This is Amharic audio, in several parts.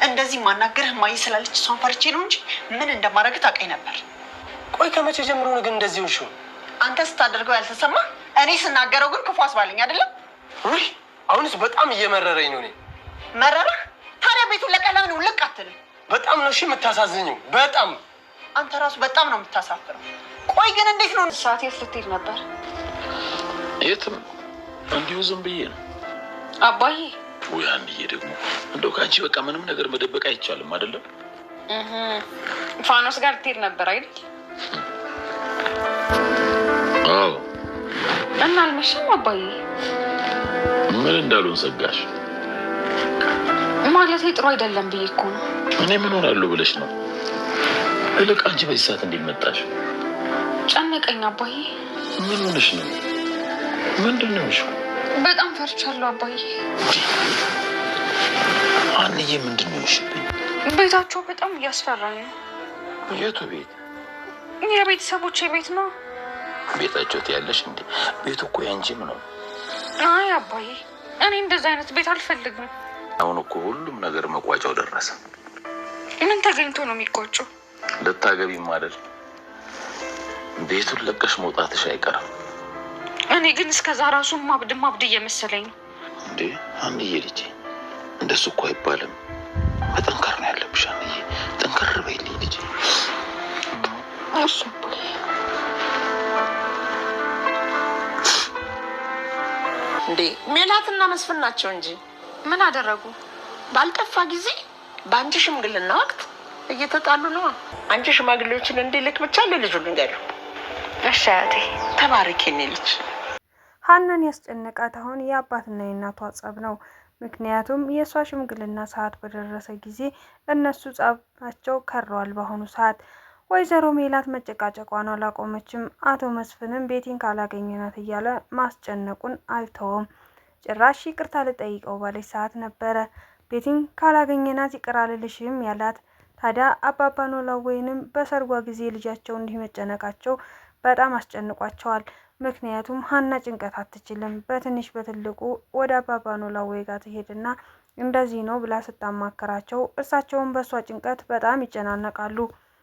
እንደዚህ ማናገርህ ማይ ስላለች እሷን ፈርቼ ነው እንጂ ምን እንደማደርግ ታውቀኝ ነበር። ቆይ ከመቼ ጀምሮ ነው ግን እንደዚህ ሆንሽው? አንተ ስታደርገው ያልተሰማ እኔ ስናገረው ግን ክፉ አስባለኝ አይደለም? ውይ አሁንስ በጣም እየመረረኝ ነው። እኔ መረረህ? ታዲያ ቤቱን ለቀለምን ውልቅ አትልም? በጣም ነው እሺ የምታሳዝኘው። በጣም አንተ ራሱ በጣም ነው የምታሳፍረው። ቆይ ግን እንዴት ነው ሰዓት ልትሄድ ነበር? የትም እንዲሁ ዝም ብዬ ነው አባዬ። ወይ አንድዬ ደግሞ እንደው ከአንቺ በቃ ምንም ነገር መደበቅ አይቻልም አይደለም? ፋኖስ ጋር ልትሄድ ነበር አይደል? አዎ። እና አልመሸም አባዬ? ምን እንዳሉን ሰጋሽ? ማለቴ ጥሩ አይደለም ብዬ እኮ ነው። እኔ ምን ሆናለሁ ብለሽ ነው? እልቅ አንቺ በዚህ ሰዓት እንዲመጣሽ ጨነቀኝ አባዬ። ምን ሆነሽ ነው? ምንድን ነው እሺ? በጣም ፈርቻለሁ አባዬ። አንዬ ምንድን ነው እሺ? ቤታቸው በጣም እያስፈራኝ ነው። የቱ ቤት? የቤተሰቦቼ ቤት ነው። ቤታቸው ትያለሽ እንዴ? ቤቱ እኮ ያንቺም ነው። አይ አባዬ እኔ እንደዛ አይነት ቤት አልፈልግም። አሁን እኮ ሁሉም ነገር መቋጫው ደረሰ። ምን ተገኝቶ ነው የሚቋጨው? ልታገቢም አይደል? ቤቱን ለቀሽ መውጣትሽ አይቀርም። እኔ ግን እስከዛ ራሱ ማብድ እየመሰለኝ ነው። እንዴ አንዬ ልጄ እንደሱ እኮ አይባልም። መጠንከር ነው ያለብሽ አንዬ። ጠንከር በይልኝ ልጄ። እሱ እንዴ ሜላትና መስፍን ናቸው እንጂ ምን አደረጉ? ባልጠፋ ጊዜ በአንቺ ሽምግልና ወቅት እየተጣሉ ነው። አንቺ ሽማግሌዎችን እንዲልክ ብቻ ለልጁ ልንገሪው። እሺ አያቴ ተባረኪ የኔ ልጅ። ሀናን ያስጨነቃት አሁን የአባትና የእናቷ ጸብ ነው። ምክንያቱም የእሷ ሽምግልና ሰዓት በደረሰ ጊዜ እነሱ ጸባቸው ከረዋል። በአሁኑ ሰዓት ወይዘሮ ሜላት መጨቃጨቋን አላቆመችም። አቶ መስፍንም ቤቲን ካላገኘናት እያለ ማስጨነቁን አልተውም። ጭራሽ ይቅርታ ልጠይቀው ባለች ሰዓት ነበረ ቤቲን ካላገኘናት ይቅር አልልሽም ያላት። ታዲያ አባባ ኖላዊንም በሰርጓ ጊዜ ልጃቸው እንዲህ መጨነቃቸው በጣም አስጨንቋቸዋል። ምክንያቱም ሀና ጭንቀት አትችልም። በትንሽ በትልቁ ወደ አባባ ኖላዊ ጋር ትሄድና እንደዚህ ነው ብላ ስታማከራቸው እርሳቸውን በእሷ ጭንቀት በጣም ይጨናነቃሉ።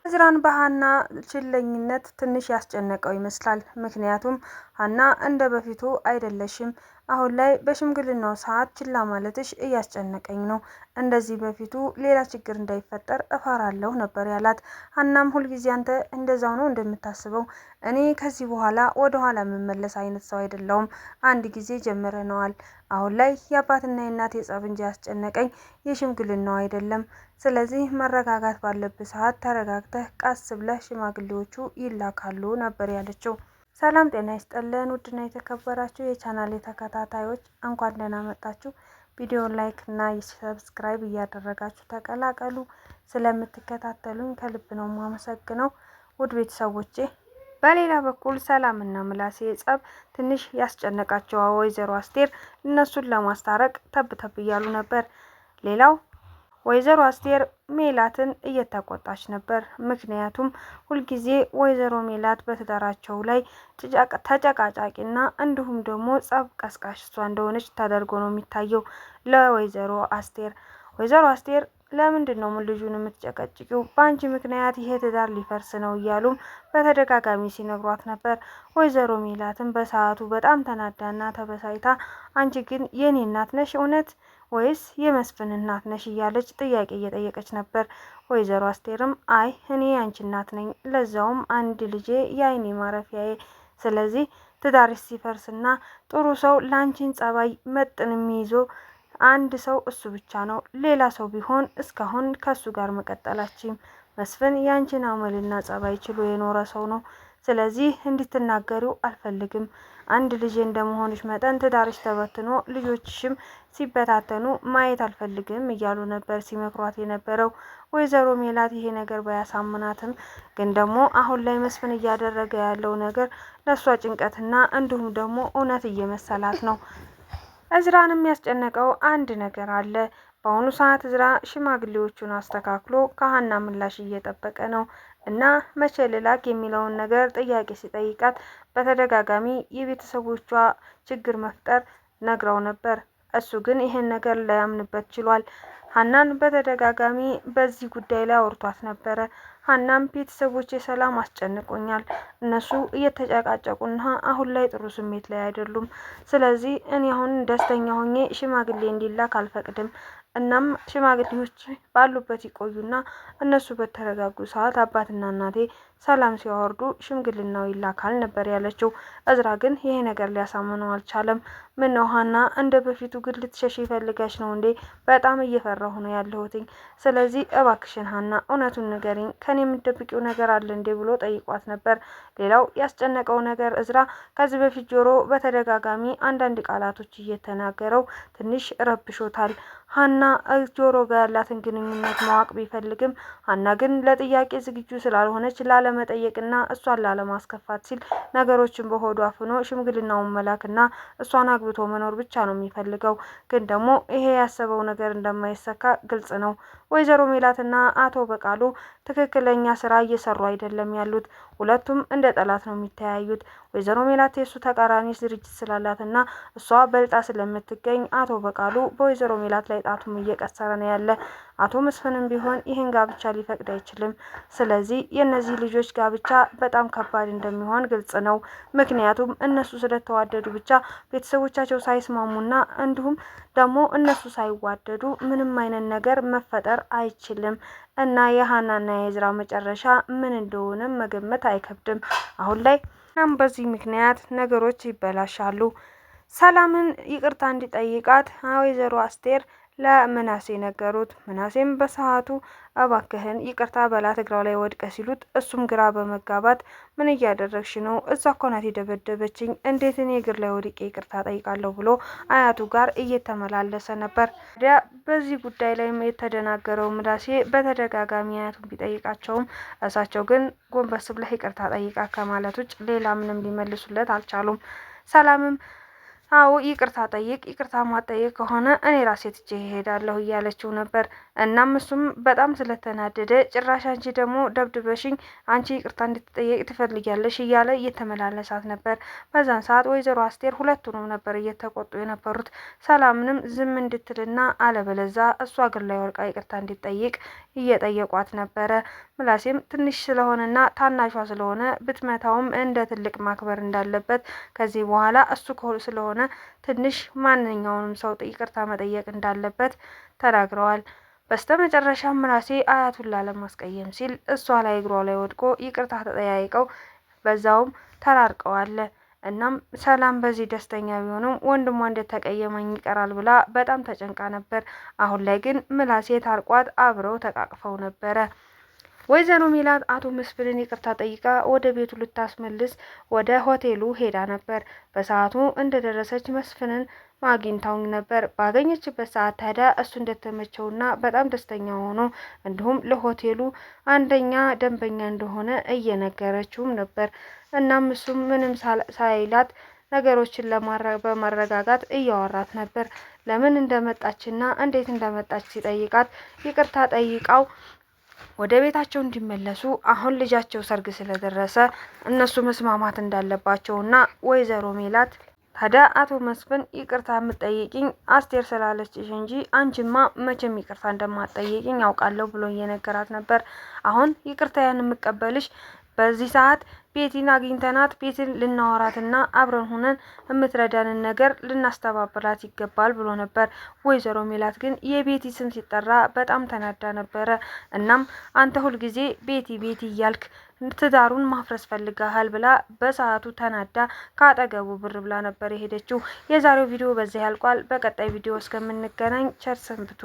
እዝራን በሀና ችለኝነት ትንሽ ያስጨነቀው ይመስላል። ምክንያቱም ሀና እንደ በፊቱ አይደለሽም፣ አሁን ላይ በሽምግልናው ሰዓት ችላ ማለትሽ እያስጨነቀኝ ነው፣ እንደዚህ በፊቱ ሌላ ችግር እንዳይፈጠር እፈራለሁ ነበር ያላት። ሀናም ሁልጊዜ አንተ እንደዛው ነው እንደምታስበው፣ እኔ ከዚህ በኋላ ወደ ኋላ የምመለስ አይነት ሰው አይደለሁም፣ አንድ ጊዜ ጀምረነዋል። አሁን ላይ የአባትና የእናቴ ጸብ እንጂ ያስጨነቀኝ የሽምግልናው አይደለም። ስለዚህ መረጋጋት ባለብህ ሰዓት ተረጋግተህ ቀስ ብለህ ሽማግሌዎቹ ይላካሉ ነበር ያለችው። ሰላም ጤና ይስጥልን ውድና የተከበራችሁ የቻናሌ ተከታታዮች እንኳን ደህና መጣችሁ። ቪዲዮን ላይክ እና ሰብስክራይብ እያደረጋችሁ ተቀላቀሉ። ስለምትከታተሉኝ ከልብ ነው የማመሰግነው ውድ ቤተሰቦቼ። በሌላ በኩል ሰላምና ምላሴ ጸብ ትንሽ ያስጨነቃቸው ወይዘሮ አስቴር እነሱን ለማስታረቅ ተብተብ እያሉ ነበር። ሌላው ወይዘሮ አስቴር ሜላትን እየተቆጣች ነበር። ምክንያቱም ሁልጊዜ ወይዘሮ ሜላት በትዳራቸው ላይ ተጨቃጫቂና እንዲሁም ደግሞ ጸብ ቀስቃሽ እሷ እንደሆነች ተደርጎ ነው የሚታየው ለወይዘሮ አስቴር። ወይዘሮ አስቴር ለምንድን ነው ልጁን የምትጨቀጭቂው? በአንቺ ምክንያት ይሄ ትዳር ሊፈርስ ነው እያሉም በተደጋጋሚ ሲነግሯት ነበር። ወይዘሮ ሜላትን በሰዓቱ በጣም ተናዳና ተበሳይታ አንቺ ግን የኔ እናት ነሽ እውነት ወይስ የመስፍን እናት ነሽ እያለች ጥያቄ እየጠየቀች ነበር። ወይዘሮ አስቴርም አይ እኔ ያንቺ እናት ነኝ፣ ለዛውም አንድ ልጄ የአይኔ ማረፊያዬ። ስለዚህ ትዳርሽ ሲፈርስና ጥሩ ሰው ላንቺን ጸባይ መጥን የሚይዞ አንድ ሰው እሱ ብቻ ነው። ሌላ ሰው ቢሆን እስካሁን ከሱ ጋር መቀጠላችም። መስፍን ያንቺን አመልና ጸባይ ችሎ የኖረ ሰው ነው። ስለዚህ እንድትናገሪው አልፈልግም። አንድ ልጅ እንደመሆንሽ መጠን ትዳርሽ ተበትኖ ልጆችሽም ሲበታተኑ ማየት አልፈልግም እያሉ ነበር ሲመክሯት የነበረው። ወይዘሮ ሜላት ይሄ ነገር ባያሳምናትም ግን ደግሞ አሁን ላይ መስፍን እያደረገ ያለው ነገር ለእሷ ጭንቀትና እንዲሁም ደግሞ እውነት እየመሰላት ነው። እዝራን የሚያስጨነቀው አንድ ነገር አለ። በአሁኑ ሰዓት እዝራ ሽማግሌዎቹን አስተካክሎ ከሀና ምላሽ እየጠበቀ ነው እና መቼ ልላክ የሚለውን ነገር ጥያቄ ሲጠይቃት በተደጋጋሚ የቤተሰቦቿ ችግር መፍጠር ነግረው ነበር። እሱ ግን ይሄን ነገር ላያምንበት ችሏል። ሀናን በተደጋጋሚ በዚህ ጉዳይ ላይ አውርቷት ነበረ። ሀናም ቤተሰቦቼ ሰላም አስጨንቆኛል፣ እነሱ እየተጨቃጨቁና አሁን ላይ ጥሩ ስሜት ላይ አይደሉም። ስለዚህ እኔ አሁን ደስተኛ ሆኜ ሽማግሌ እንዲላክ አልፈቅድም። እናም ሽማግሌዎች ባሉበት ይቆዩና እነሱ በተረጋጉ ሰዓት አባትና እናቴ ሰላም ሲያወርዱ ሽምግልናው ይላካል ነበር ያለችው። እዝራ ግን ይሄ ነገር ሊያሳምነው አልቻለም። ምን ነው ሀና እንደ በፊቱ ግን ልትሸሽ ይፈልጋች ነው እንዴ? በጣም እየፈራሁ ነው ያለሁትኝ። ስለዚህ እባክሽን ሀና እውነቱን ንገሪኝ፣ ከኔ የምትደብቂው ነገር አለ እንዴ ብሎ ጠይቋት ነበር። ሌላው ያስጨነቀው ነገር እዝራ ከዚህ በፊት ጆሮ በተደጋጋሚ አንዳንድ ቃላቶች እየተናገረው ትንሽ ረብሾታል። ሀና ጆሮ ጋር ያላትን ግንኙነት ማወቅ ቢፈልግም ሀና ግን ለጥያቄ ዝግጁ ስላልሆነች ላለመጠየቅና እሷን ላለማስከፋት ሲል ነገሮችን በሆዱ አፍኖ ሽምግልናውን መላክና እሷን አግብቶ መኖር ብቻ ነው የሚፈልገው። ግን ደግሞ ይሄ ያሰበው ነገር እንደማይሰካ ግልጽ ነው። ወይዘሮ ሜላትና አቶ በቃሉ ትክክለኛ ስራ እየሰሩ አይደለም ያሉት። ሁለቱም እንደ ጠላት ነው የሚተያዩት። ወይዘሮ ሜላት የሱ ተቃራኒ ድርጅት ስላላትና እሷ በልጣ ስለምትገኝ አቶ በቃሉ በወይዘሮ ሜላት ላይ ጣቱም እየቀሰረ ነው ያለ። አቶ መስፍንም ቢሆን ይህን ጋብቻ ሊፈቅድ አይችልም። ስለዚህ የእነዚህ ልጆች ጋብቻ በጣም ከባድ እንደሚሆን ግልጽ ነው። ምክንያቱም እነሱ ስለተዋደዱ ብቻ ቤተሰቦቻቸው ሳይስማሙና እንዲሁም ደግሞ እነሱ ሳይዋደዱ ምንም አይነት ነገር መፈጠር አይችልም እና የሀናና የእዝራ መጨረሻ ምን እንደሆነ መገመት አይከብድም። አሁን ላይ በዚህ ምክንያት ነገሮች ይበላሻሉ። ሰላምን ይቅርታ እንዲጠይቃት ወይዘሮ አስቴር ለምናሴ ነገሩት። ምናሴም በሰዓቱ እባክህን ይቅርታ በላት እግራው ላይ ወድቀ ሲሉት እሱም ግራ በመጋባት ምን እያደረግሽ ነው? እዛ እኮ ናት የደበደበችኝ፣ እንዴት እኔ እግር ላይ ወድቄ ይቅርታ ጠይቃለሁ ብሎ አያቱ ጋር እየተመላለሰ ነበር። ታዲያ በዚህ ጉዳይ ላይ የተደናገረው ምናሴ በተደጋጋሚ አያቱን ቢጠይቃቸውም እሳቸው ግን ጎንበስ ብለህ ይቅርታ ጠይቃ ከማለት ውጭ ሌላ ምንም ሊመልሱለት አልቻሉም። ሰላምም አዎ ይቅርታ ጠይቅ፣ ይቅርታ ማጠይቅ ከሆነ እኔ ራሴ ትቼ እሄዳለሁ እያለችው ነበር። እናም እሱም በጣም ስለተናደደ ጭራሽ አንቺ ደግሞ ደብድበሽኝ አንቺ ይቅርታ እንድትጠየቅ ትፈልጊያለሽ እያለ እየተመላለሳት ነበር። በዛን ሰዓት ወይዘሮ አስቴር ሁለቱንም ነበር እየተቆጡ የነበሩት። ሰላምንም ዝም እንድትልና አለበለዛ እሷ እግር ላይ ወርቃ ይቅርታ እንድትጠይቅ እየጠየቋት ነበረ። ምላሴም ትንሽ ስለሆነና ታናሿ ስለሆነ ብትመታውም እንደ ትልቅ ማክበር እንዳለበት ከዚህ በኋላ እሱ ስለሆነ ትንሽ ማንኛውንም ሰው ይቅርታ መጠየቅ እንዳለበት ተናግረዋል። በስተመጨረሻ ምናሴ አያቱን ላለማስቀየም ሲል እሷ ላይ እግሯ ላይ ወድቆ ይቅርታ ተጠያይቀው በዛውም ተራርቀዋል። እናም ሰላም በዚህ ደስተኛ ቢሆንም ወንድሟ እንደተቀየመኝ ይቀራል ብላ በጣም ተጨንቃ ነበር። አሁን ላይ ግን ምላሴ ታርቋት አብረው ተቃቅፈው ነበረ። ወይዘሮ ሜላት አቶ መስፍንን ይቅርታ ጠይቃ ወደ ቤቱ ልታስመልስ ወደ ሆቴሉ ሄዳ ነበር። በሰዓቱ እንደደረሰች መስፍንን ማግኝታው ነበር። ባገኘችበት ሰዓት ታዲያ እሱ እንደተመቸውና በጣም ደስተኛ ሆኖ እንዲሁም ለሆቴሉ አንደኛ ደንበኛ እንደሆነ እየነገረችውም ነበር። እናም እሱም ምንም ሳይላት ነገሮችን በማረጋጋት እያወራት ነበር። ለምን እንደመጣችና እንዴት እንደመጣች ሲጠይቃት ይቅርታ ጠይቃው ወደ ቤታቸው እንዲመለሱ አሁን ልጃቸው ሰርግ ስለደረሰ እነሱ መስማማት እንዳለባቸውና ወይዘሮ ሜላት ታዲያ አቶ መስፍን ይቅርታ የምትጠይቂኝ አስቴር ስላለችሽ እንጂ አንቺማ መቼም ይቅርታ እንደማትጠይቂኝ ያውቃለሁ ብሎ እየነገራት ነበር። አሁን ይቅርታ ያን የምቀበልሽ በዚህ ሰዓት ቤቲን አግኝተናት ቤትን ልናወራትና አብረን ሆነን የምትረዳንን ነገር ልናስተባብላት ይገባል ብሎ ነበር። ወይዘሮ ሜላት ግን የቤቲ ስም ሲጠራ በጣም ተናዳ ነበረ። እናም አንተ ሁልጊዜ ቤቲ ቤቲ እያልክ ትዳሩን ማፍረስ ፈልጋሃል ብላ በሰዓቱ ተናዳ ከአጠገቡ ብር ብላ ነበር የሄደችው። የዛሬው ቪዲዮ በዚህ ያልቋል። በቀጣይ ቪዲዮ እስከምንገናኝ ቸር ሰንብቱ።